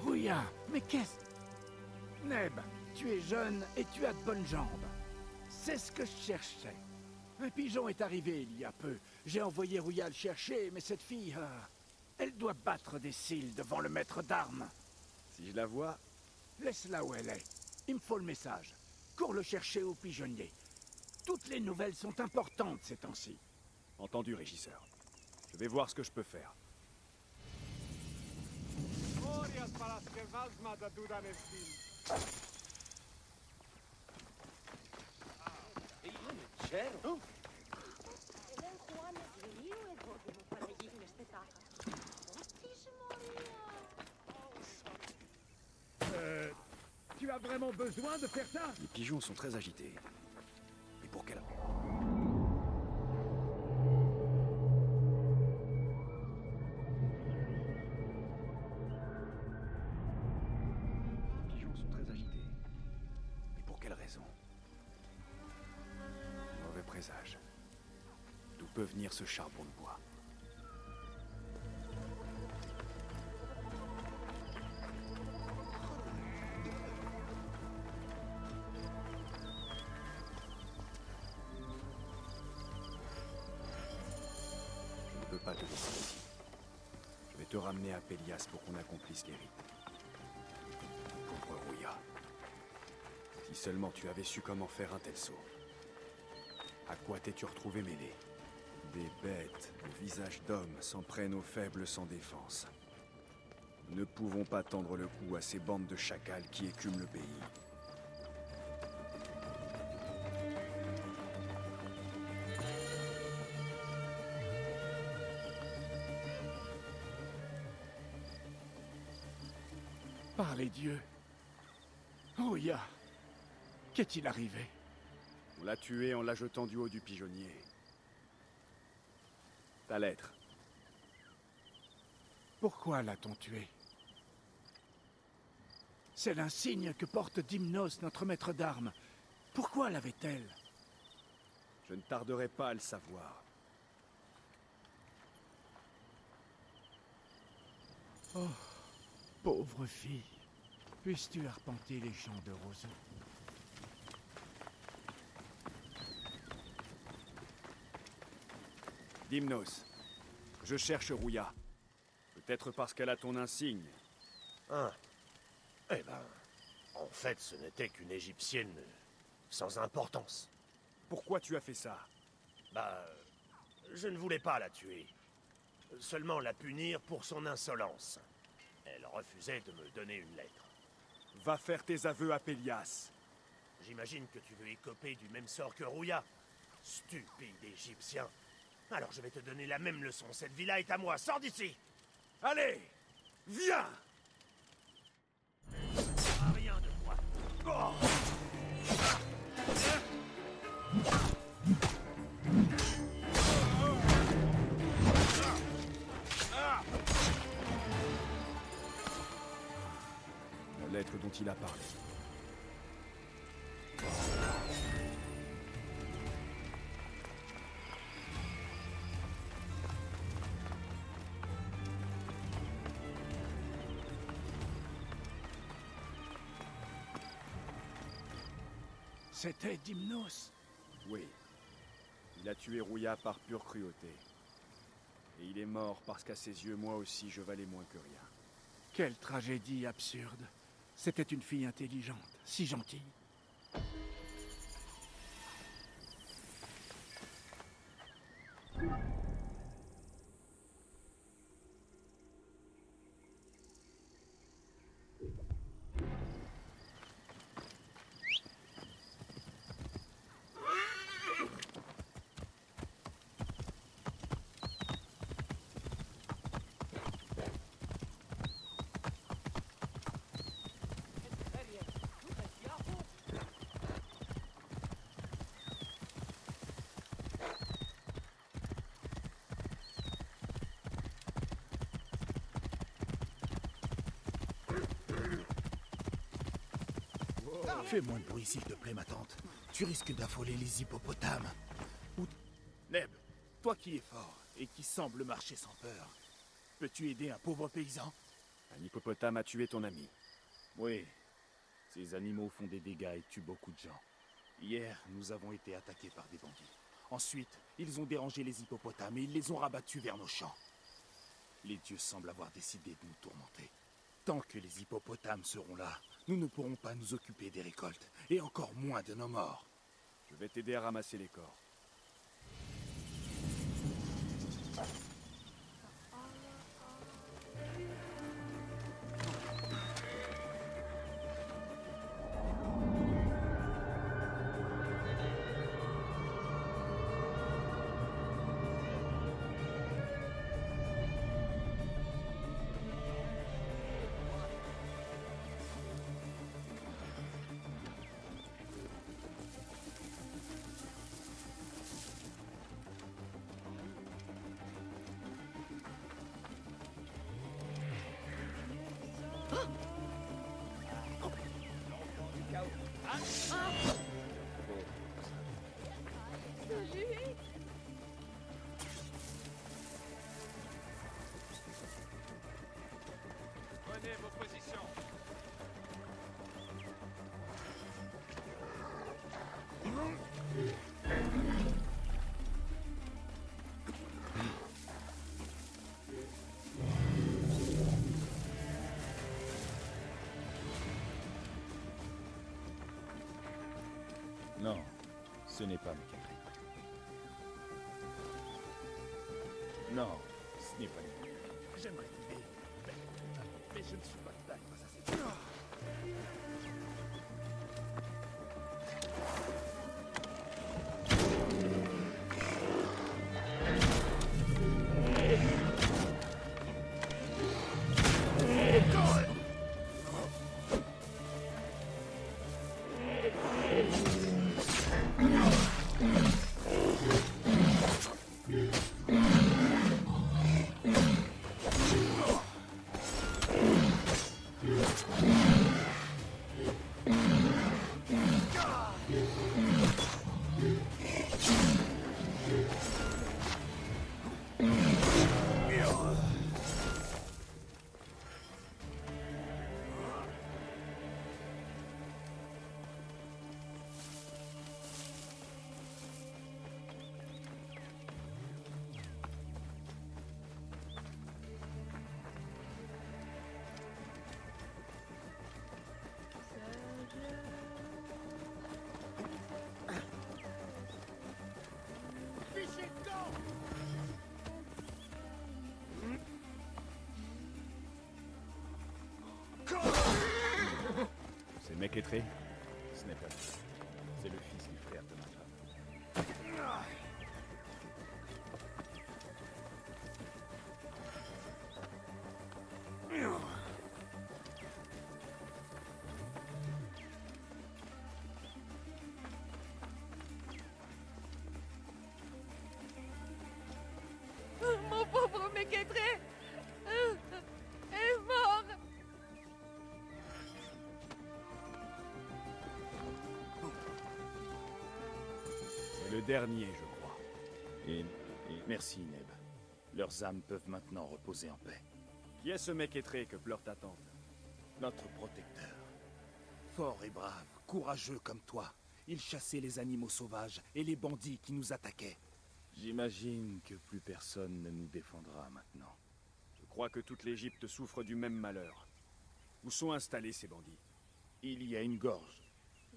Rouya, mais qu'est-ce... Neb, tu es jeune et tu as de bonnes jambes. C'est ce que je cherchais. Un pigeon est arrivé il y a peu. J'ai envoyé Rouya le chercher, mais cette fille... elle doit battre des cils devant le maître d'armes. Si je la vois... Laisse-la où elle est. Il me faut le message. Cours le chercher au pigeonnier. Toutes les nouvelles sont importantes ces temps-ci. Entendu, régisseur. Je vais voir ce que je peux faire. Tu as vraiment besoin de faire ça? Les pigeons sont très agités. Et pour quelle... Les pigeons sont très agités. Mais pour quelle raison? Mauvais présage. D'où peut venir ce charbon de bois? Je ne peux pas te laisser ici. Je vais te ramener à Pélias pour qu'on accomplisse les rites. Pauvre Rouya. Si seulement tu avais su comment faire un tel saut. À quoi t'es-tu retrouvé mêlé? Des bêtes, au visage d'hommes, s'en prennent aux faibles sans défense. Nous ne pouvons pas tendre le cou à ces bandes de chacals qui écument le pays. Par les dieux. Rouya, qu'est-il arrivé? On l'a tué en la jetant du haut du pigeonnier. Ta lettre. Pourquoi l'a-t-on tué? C'est l'insigne que porte Dimnos, notre maître d'armes. Pourquoi l'avait-elle? Je ne tarderai pas à le savoir. Oh, pauvre fille. Puisses-tu arpenter les champs de roseaux? Dimnos, je cherche Rouya. Peut-être parce qu'elle a ton insigne. Hein? Eh ben, en fait, ce n'était qu'une Égyptienne sans importance. Pourquoi tu as fait ça? Bah, je ne voulais pas la tuer. Seulement la punir pour son insolence. Elle refusait de me donner une lettre. Va faire tes aveux à Pélias. J'imagine que tu veux écoper du même sort que Rouya. Stupide Égyptien. Alors je vais te donner la même leçon. Cette villa est à moi. Sors d'ici! Allez! Viens! À rien de moi. Oh! La lettre dont il a parlé. C'était Dimnos. Oui. Il a tué Rouya par pure cruauté. Et il est mort parce qu'à ses yeux, moi aussi, je valais moins que rien. Quelle tragédie absurde. C'était une fille intelligente, si gentille. Fais moins de bruit, s'il te plaît, ma tante. Tu risques d'affoler les hippopotames. Neb, toi qui es fort et qui semble marcher sans peur, peux-tu aider un pauvre paysan? Un hippopotame a tué ton ami. Oui. Ces animaux font des dégâts et tuent beaucoup de gens. Hier, nous avons été attaqués par des bandits. Ensuite, ils ont dérangé les hippopotames et ils les ont rabattus vers nos champs. Les dieux semblent avoir décidé de nous tourmenter. Tant que les hippopotames seront là, nous ne pourrons pas nous occuper des récoltes, et encore moins de nos morts. Je vais t'aider à ramasser les corps. Prenez vos positions. Non, ce n'est pas Mécatri. Non, ce n'est pas lui. J'aimerais t'aider, mais je ne suis pas de taille face à ces... C'est Mékétré? Ce n'est pas lui. C'est le fils du frère de ma femme. Mon pauvre Mékétré est mort. C'est le dernier, je crois. Et merci, Neb. Leurs âmes peuvent maintenant reposer en paix. Qui est ce Mékétré que pleure ta tante? Notre protecteur. Fort et brave, courageux comme toi, il chassait les animaux sauvages et les bandits qui nous attaquaient. J'imagine que plus personne ne nous défendra maintenant. Je crois que toute l'Égypte souffre du même malheur. Où sont installés ces bandits? Il y a une gorge.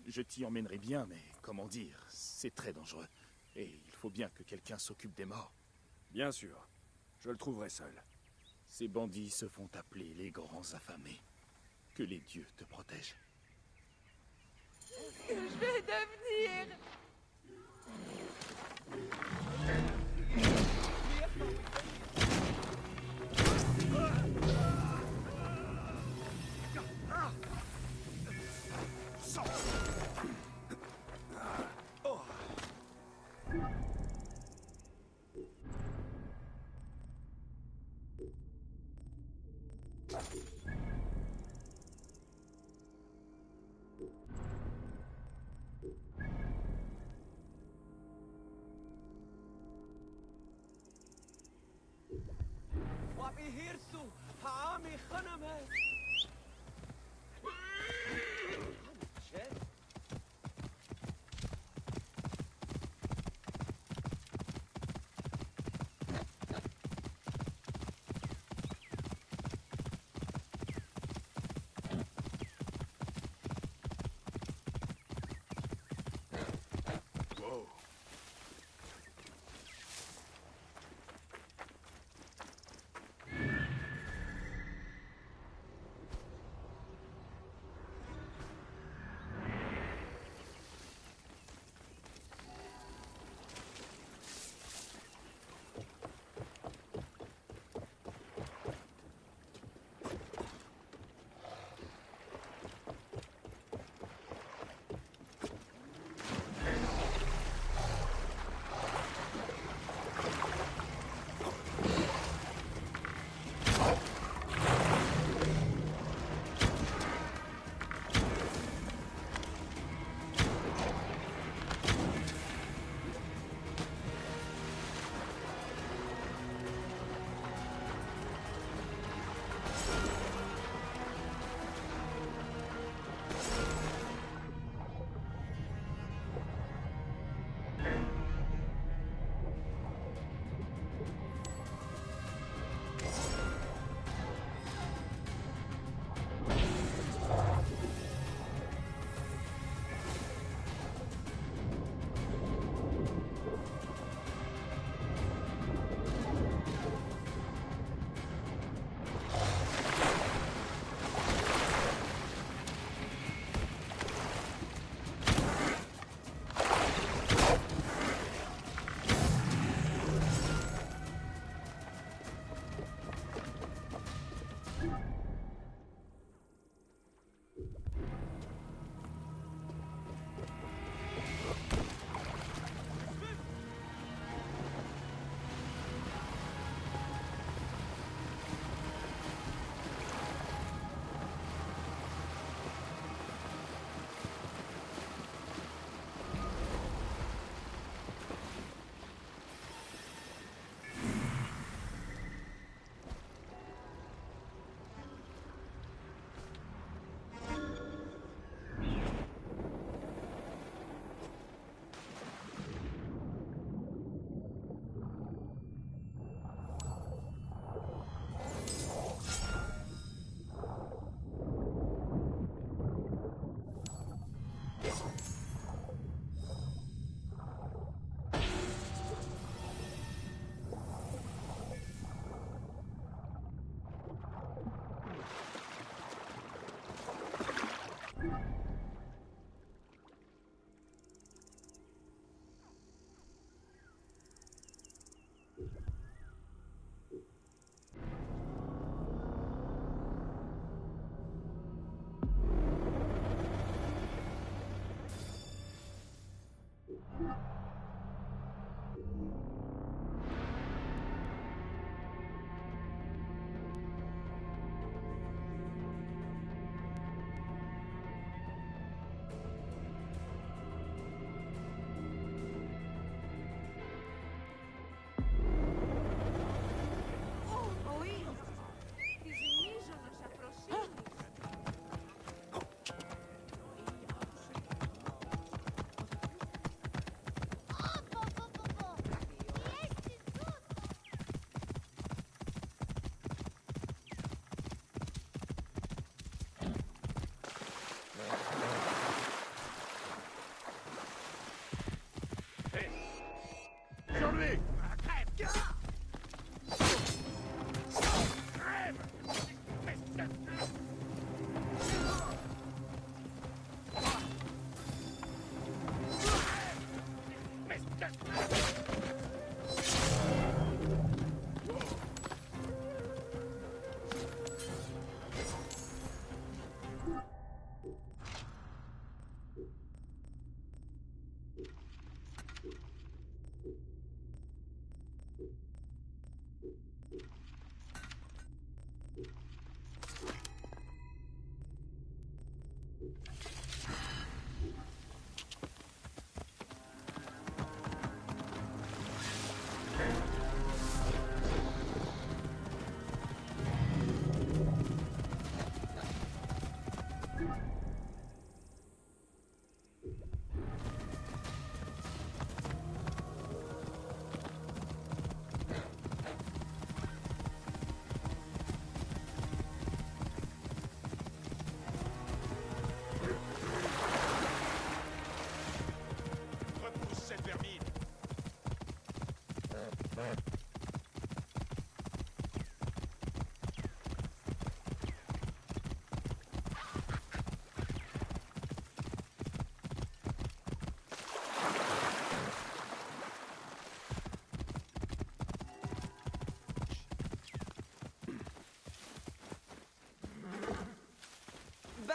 Je t'y emmènerai bien, mais comment dire, c'est très dangereux. Et il faut bien que quelqu'un s'occupe des morts. Bien sûr. Je le trouverai seul. Ces bandits se font appeler les grands affamés. Que les dieux te protègent. Que je vais devenir?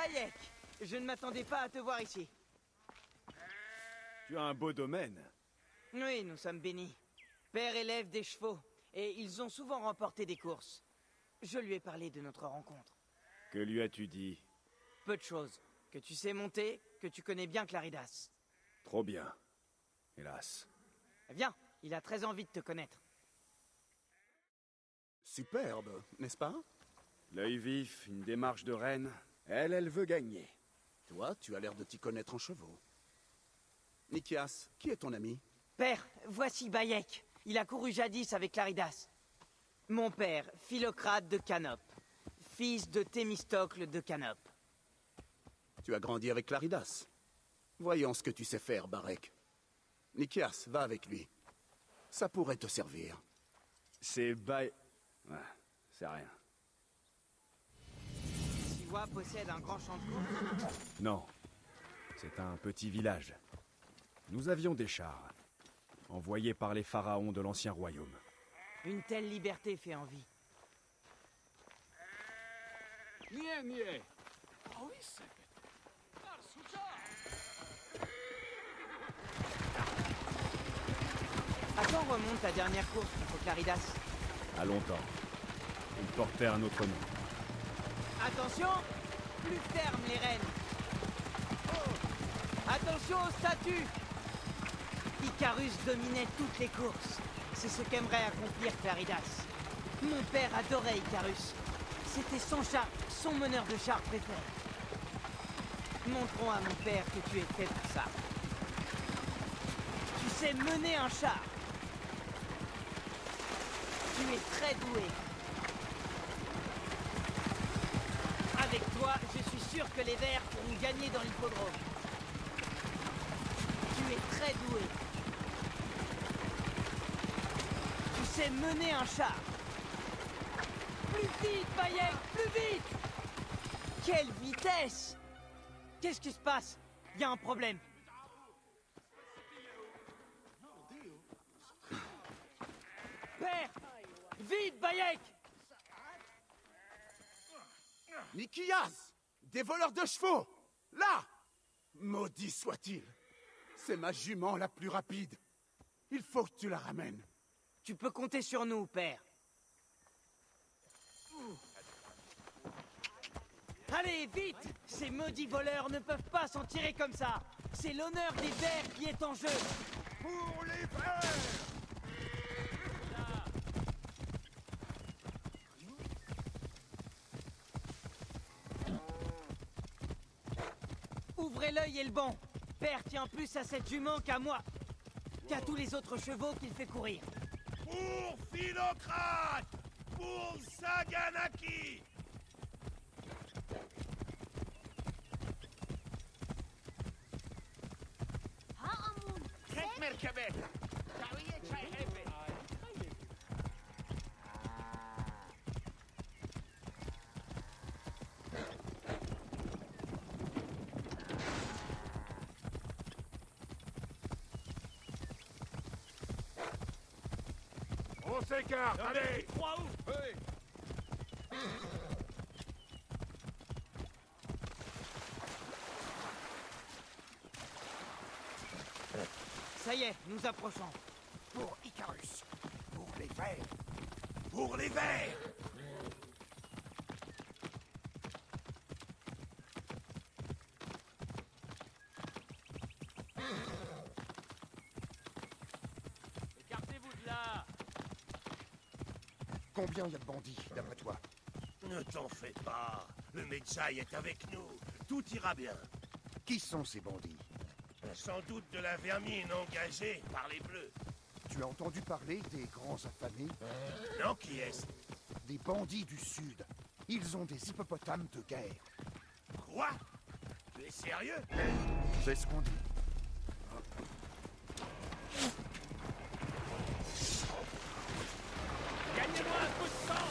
Bayek! Je ne m'attendais pas à te voir ici. Tu as un beau domaine. Oui, nous sommes bénis. Père élève des chevaux, et ils ont souvent remporté des courses. Je lui ai parlé de notre rencontre. Que lui as-tu dit? Peu de choses. Que tu sais monter, que tu connais bien Claridas. Trop bien. Hélas. Viens, il a très envie de te connaître. Superbe, n'est-ce pas? L'œil vif, une démarche de reine. Elle veut gagner. Toi, tu as l'air de t'y connaître en chevaux. Nikias, qui est ton ami? Père, voici Bayek. Il a couru jadis avec Claridas. Mon père, Philocrate de Canope, fils de Thémistocle de Canope. Tu as grandi avec Claridas. Voyons ce que tu sais faire, Barek. Nikias, va avec lui. Ça pourrait te servir. C'est Ouais, c'est rien. Siwa possède un grand champ de course. Non. C'est un petit village. Nous avions des chars, envoyés par les pharaons de l'ancien royaume. Une telle liberté fait envie. À quand remonte ta dernière course contre Claridas? À longtemps. Ils portaient un autre nom. Attention! Plus ferme les rênes! Attention aux statues! Icarus dominait toutes les courses. C'est ce qu'aimerait accomplir Claridas. Mon père adorait Icarus. C'était son char, son meneur de char préféré. Montrons à mon père que tu es fait pour ça. Tu sais mener un char. Tu es très doué. Avec toi, je suis sûr que les Verts pourront gagner dans l'hippodrome. Tu es très doué. Tu sais mener un char. Plus vite, Bayek, plus vite! Quelle vitesse! Qu'est-ce qui se passe? Il y a un problème. Père! Vite, Bayek! Nikias! Des voleurs de chevaux! Là! Maudit soit-il! C'est ma jument la plus rapide. Il faut que tu la ramènes. Tu peux compter sur nous, père. Allez, vite! Ces maudits voleurs ne peuvent pas s'en tirer comme ça. C'est l'honneur des Verts qui est en jeu. Pour les Verts! Ouvrez l'œil et le banc. Père tient plus à cette jument qu'à moi. Qu'à tous les autres chevaux qu'il fait courir. Pour Philocrate! Pour Saganaki! On s'écarte, allez! Ça y est, nous approchons. Pour Icarus! Pour les Verts! Pour les Verts! Écartez-vous de là. Combien il y a de bandits, d'après toi? Ne t'en fais pas. Le Medjay est avec nous. Tout ira bien. Qui sont ces bandits? Sans doute de la vermine engagée par les Bleus. Tu as entendu parler des grands affamés? Non, qui est-ce? Des bandits du Sud. Ils ont des hippopotames de guerre. Quoi? Tu es sérieux? C'est ce qu'on dit. Gagnez-moi un coup de sang!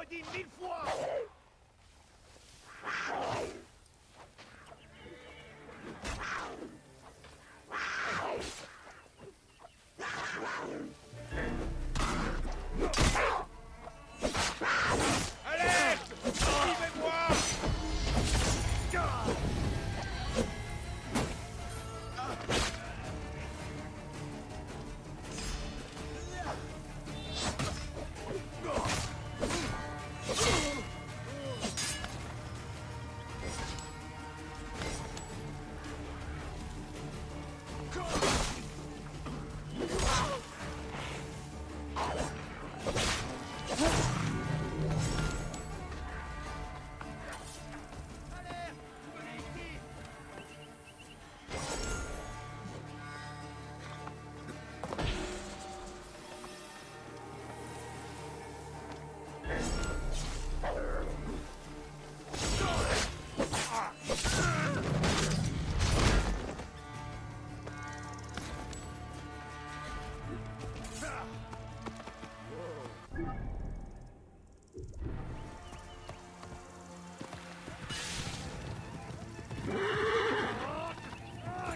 dit 1000 fois! Alerte! Suivez-moi!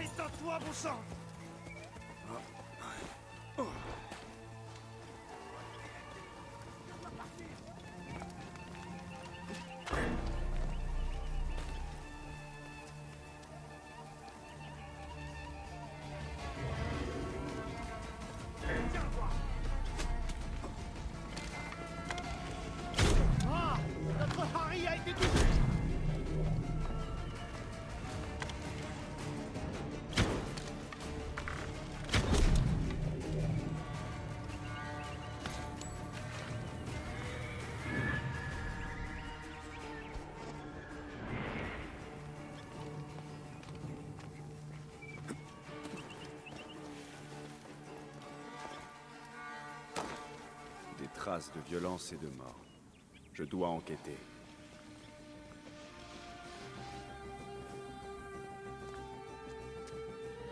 Étends-toi, bon sang! Ah! Notre Harry a été touché! Des traces de violence et de mort. Je dois enquêter.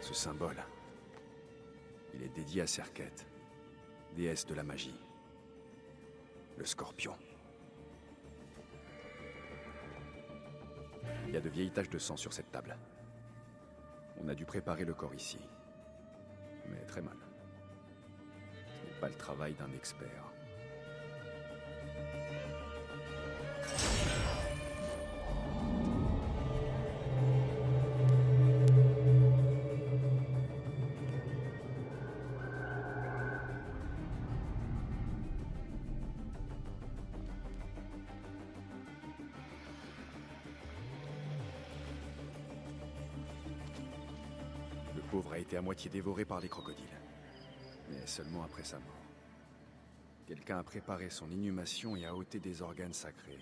Ce symbole, il est dédié à Serket, déesse de la magie. Le scorpion. Il y a de vieilles taches de sang sur cette table. On a dû préparer le corps ici. Mais très mal. Ce n'est pas le travail d'un expert. Le pauvre a été à moitié dévoré par les crocodiles. Mais seulement après sa mort. Quelqu'un a préparé son inhumation et a ôté des organes sacrés.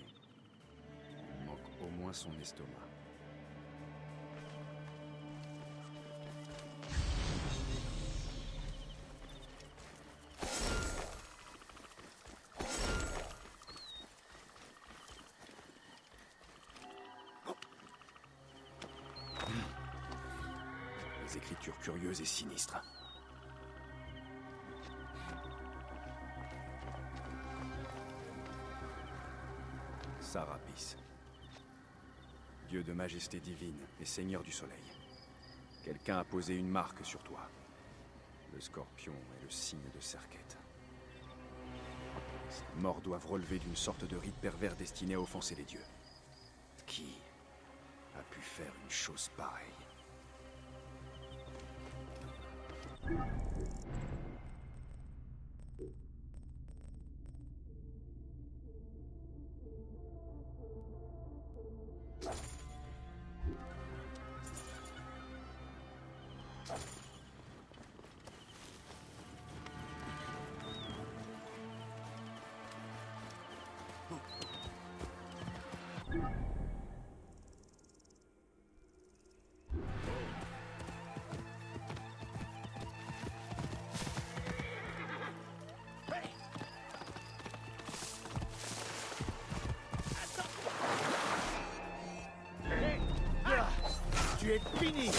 Il manque au moins son estomac. Des écritures curieuses et sinistres. Sarapis. Dieu de majesté divine et seigneur du soleil. Quelqu'un a posé une marque sur toi. Le scorpion est le signe de Serket. Ces morts doivent relever d'une sorte de rite pervers destiné à offenser les dieux. Qui a pu faire une chose pareille? Tu es fini!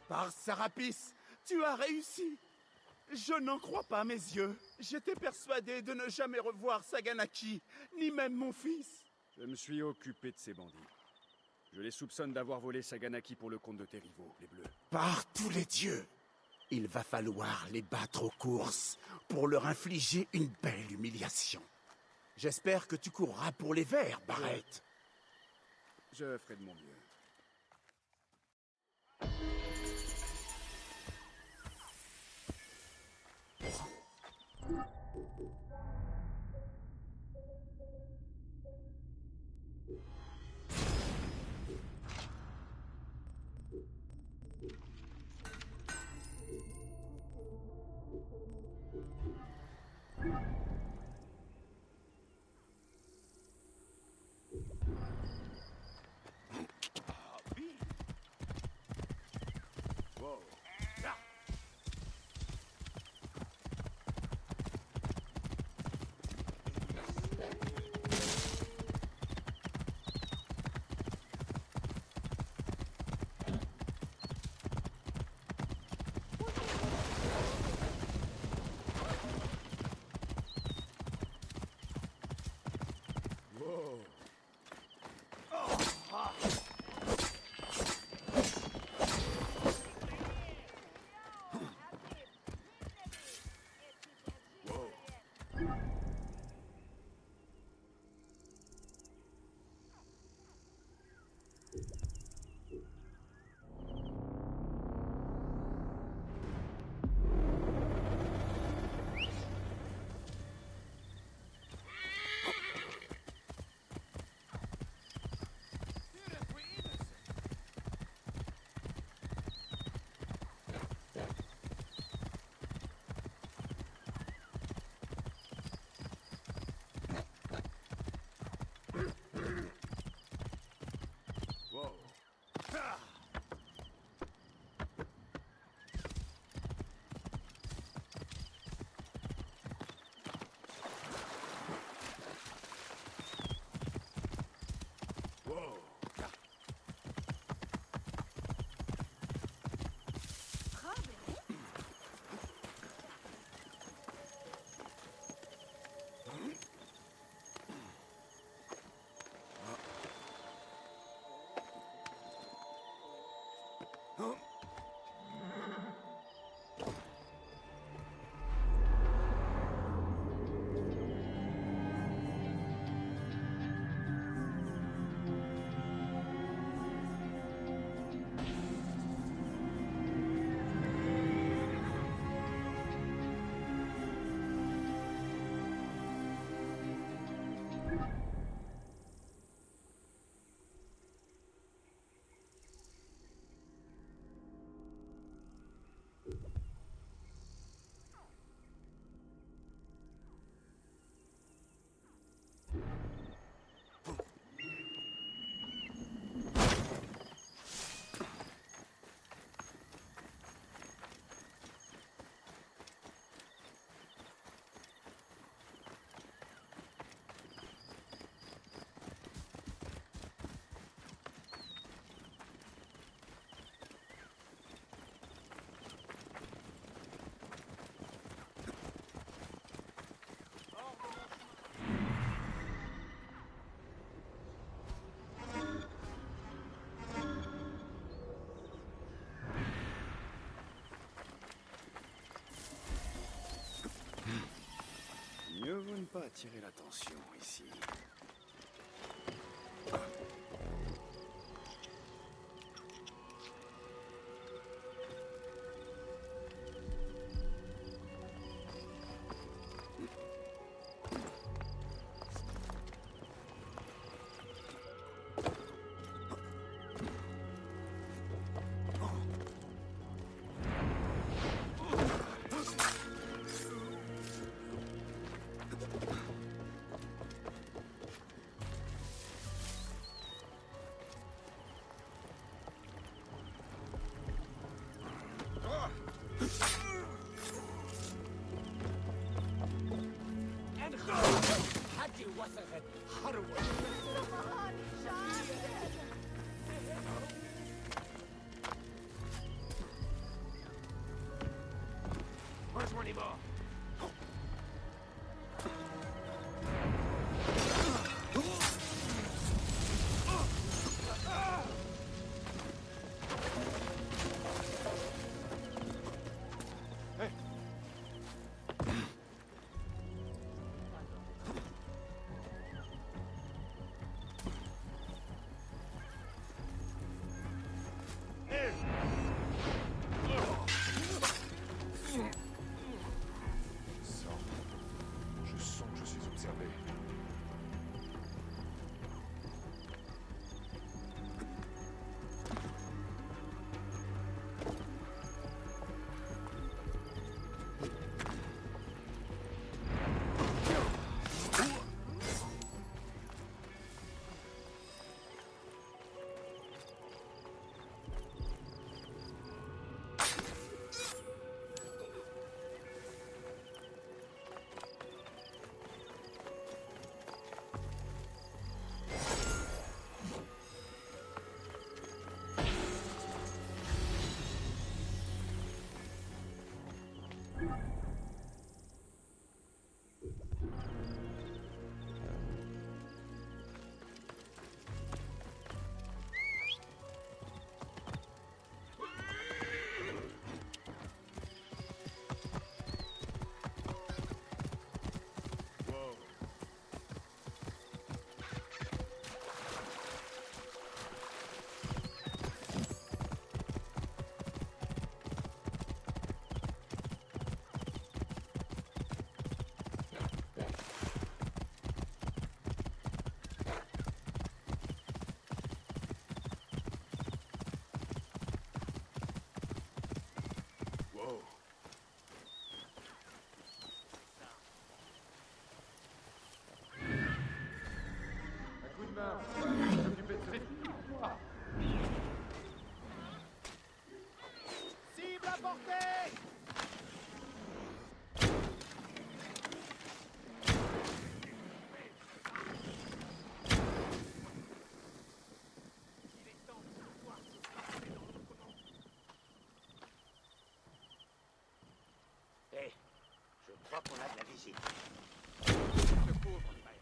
Par Sarapis, tu as réussi. Je n'en crois pas mes yeux. J'étais persuadé de ne jamais revoir Saganaki, ni même mon fils. Je me suis occupé de ces bandits. Je les soupçonne d'avoir volé Saganaki pour le compte de tes rivaux, les Bleus. Par tous les dieux, il va falloir les battre aux courses pour leur infliger une belle humiliation. J'espère que tu courras pour les Verts, Barrett. Je ferai de mon mieux. Mieux vaut ne pas attirer l'attention ici. Rejoins les morts. Je sens que je suis observé. Cible à portée! Hé, je crois qu'on a de la visite. Secours, mon frère.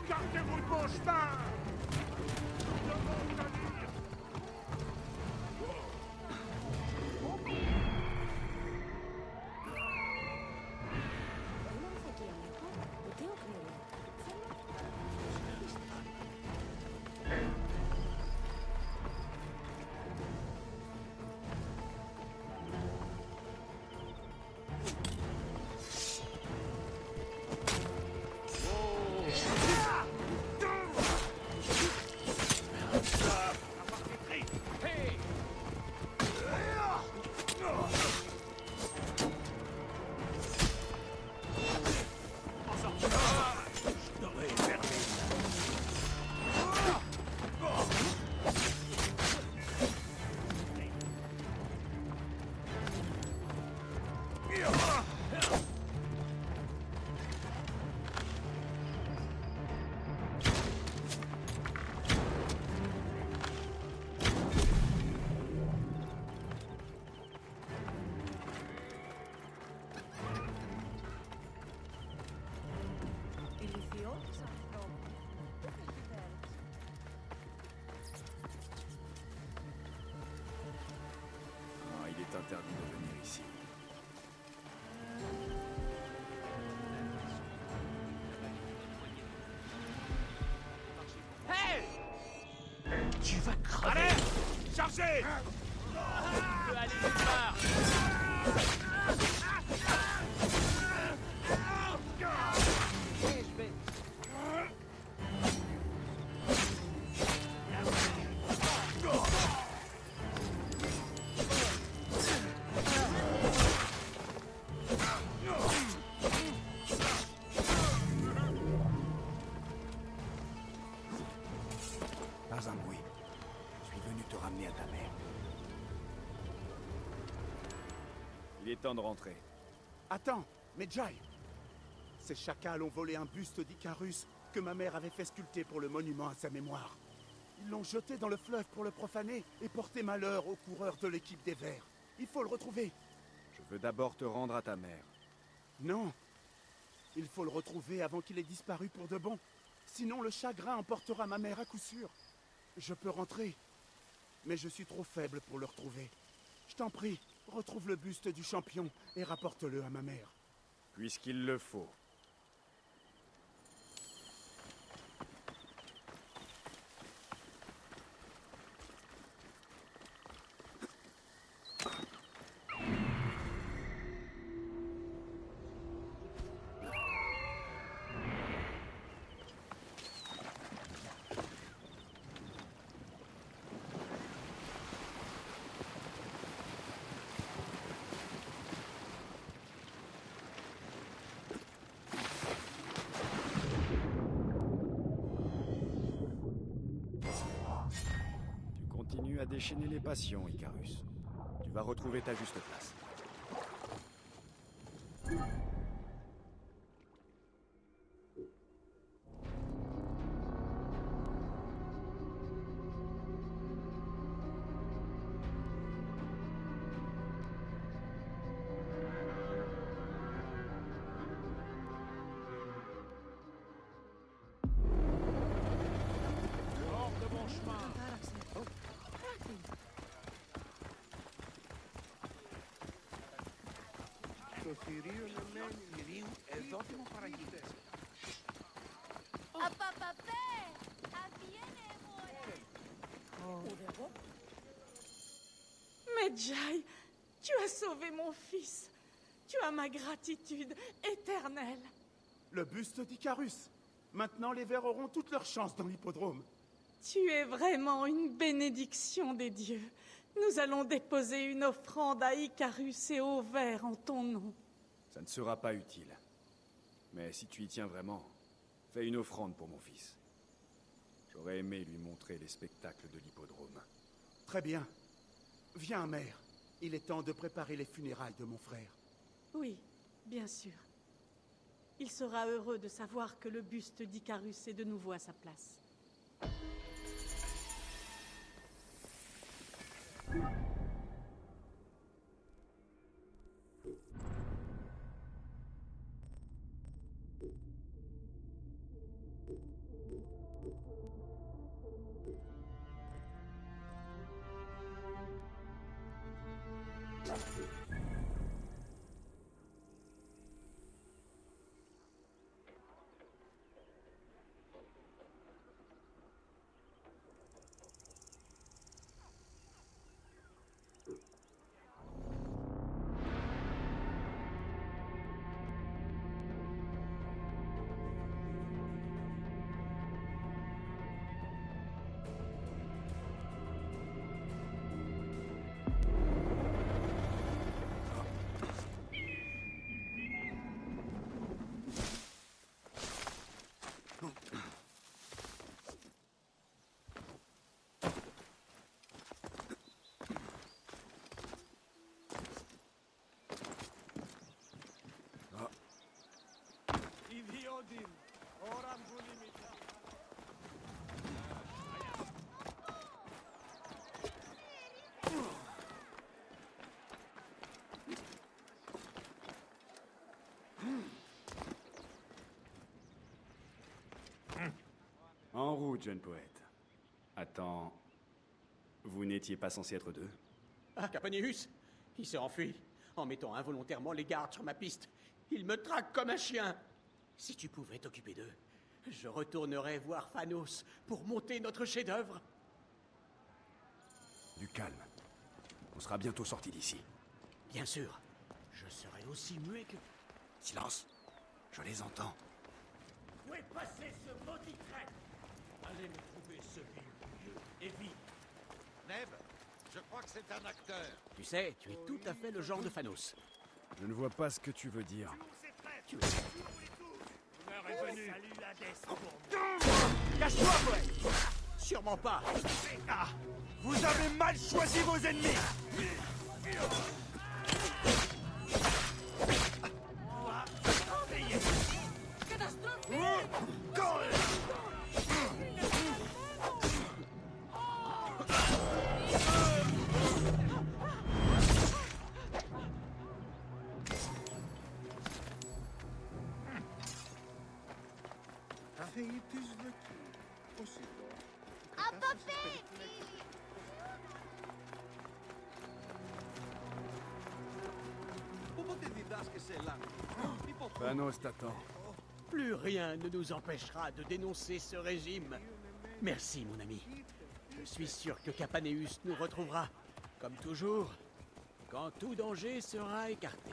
Écartez-vous de mon chemin! dégagez! On peut aller nulle part. Et je vais. Pas un bruit. Je suis venu te ramener à ta mère. Il est temps de rentrer. Attends, Medjay. Ces chacals ont volé un buste d'Icarus que ma mère avait fait sculpter pour le monument à sa mémoire. Ils l'ont jeté dans le fleuve pour le profaner et porter malheur aux coureurs de l'équipe des Verts. Il faut le retrouver. Je veux d'abord te rendre à ta mère. Non. Il faut le retrouver avant qu'il ait disparu pour de bon. Sinon, le chagrin emportera ma mère à coup sûr. Je peux rentrer, mais je suis trop faible pour le retrouver. Je t'en prie, retrouve le buste du champion et rapporte-le à ma mère. Puisqu'il le faut. Tu continues à déchaîner les passions, Icarus. Tu vas retrouver ta juste place. Hors de mon chemin. Medjay, tu as sauvé mon fils. Tu as ma gratitude éternelle. Le buste d'Icarus. Maintenant, les Verts auront toutes leurs chances dans l'hippodrome. Tu es vraiment une bénédiction des dieux. Nous allons déposer une offrande à Icarus et aux Verts en ton nom. Ça ne sera pas utile. Mais si tu y tiens vraiment, fais une offrande pour mon fils. J'aurais aimé lui montrer les spectacles de l'hippodrome. Très bien. Viens, mère. Il est temps de préparer les funérailles de mon frère. Oui, bien sûr. Il sera heureux de savoir que le buste d'Icarus est de nouveau à sa place. En route, jeune poète. Attends, vous n'étiez pas censé être deux? Ah, Caponius, il s'est enfui en mettant involontairement les gardes sur ma piste. Il me traque comme un chien. Si tu pouvais t'occuper d'eux, je retournerais voir Phanos pour monter notre chef-d'œuvre. Du calme. On sera bientôt sortis d'ici. Bien sûr. Je serai aussi muet que... Silence. Je les entends. Où est passé ce maudit traître? Allez me trouver ce vil vieux, et vite. Neb, je crois que c'est un acteur. Tu sais, tu es tout à fait le genre de Phanos. Je ne vois pas ce que tu veux dire. Tu es... L'heure est venue. Salut Hadès pour moi. Cache-toi, Poète. Sûrement pas. Ah, vous avez mal choisi vos ennemis. Thanos t'attend. Plus rien ne nous empêchera de dénoncer ce régime. Merci, mon ami. Je suis sûr que Capaneus nous retrouvera, comme toujours, quand tout danger sera écarté.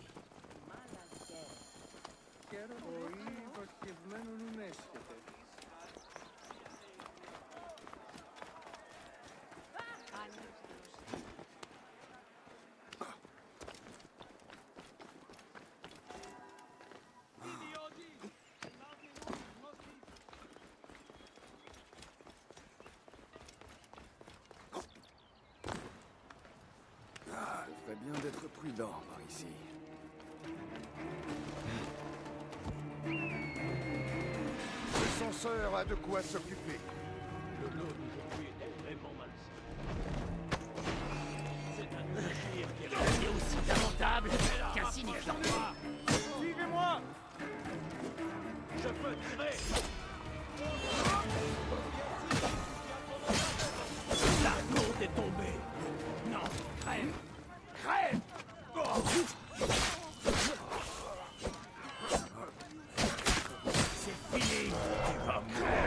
Ferait bien d'être prudent par ici. Le censeur a de quoi s'occuper. Le lot d'aujourd'hui était vraiment malsain. C'est un navire qui est resté aussi lamentable qu'insignifiant. Suivez-moi! Je peux tirer! La gourde est tombée! Non, crève! Crève! C'est fini! Tu vas mourir!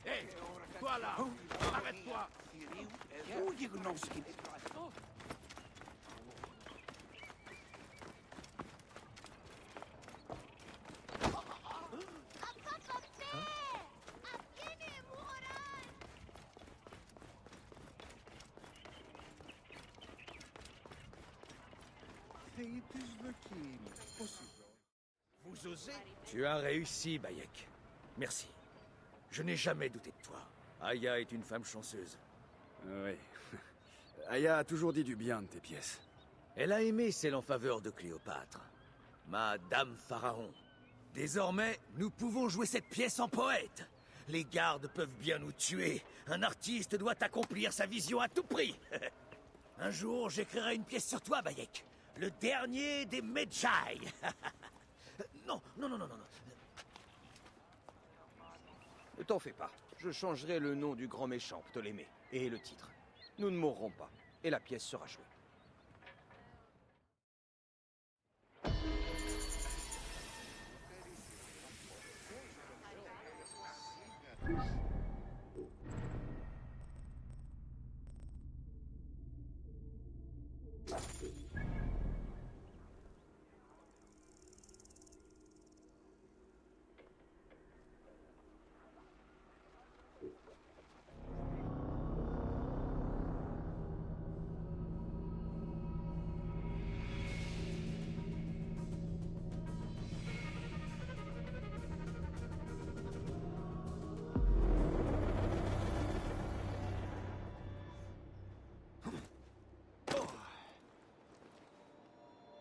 Hé, toi là! Arrête-toi! Vous osez? Tu as réussi, Bayek. Merci. Je n'ai jamais douté de toi. Aya est une femme chanceuse. Oui. Aya a toujours dit du bien de tes pièces. Elle a aimé celle en faveur de Cléopâtre. Ma dame Pharaon. Désormais, nous pouvons jouer cette pièce en poète. Les gardes peuvent bien nous tuer. Un artiste doit accomplir sa vision à tout prix. Un jour, j'écrirai une pièce sur toi, Bayek. Le dernier des Medjay. Non, non, non, non, non, non. Ne t'en fais pas. Je changerai le nom du grand méchant, Ptolémée, et le titre. Nous ne mourrons pas, et la pièce sera jouée.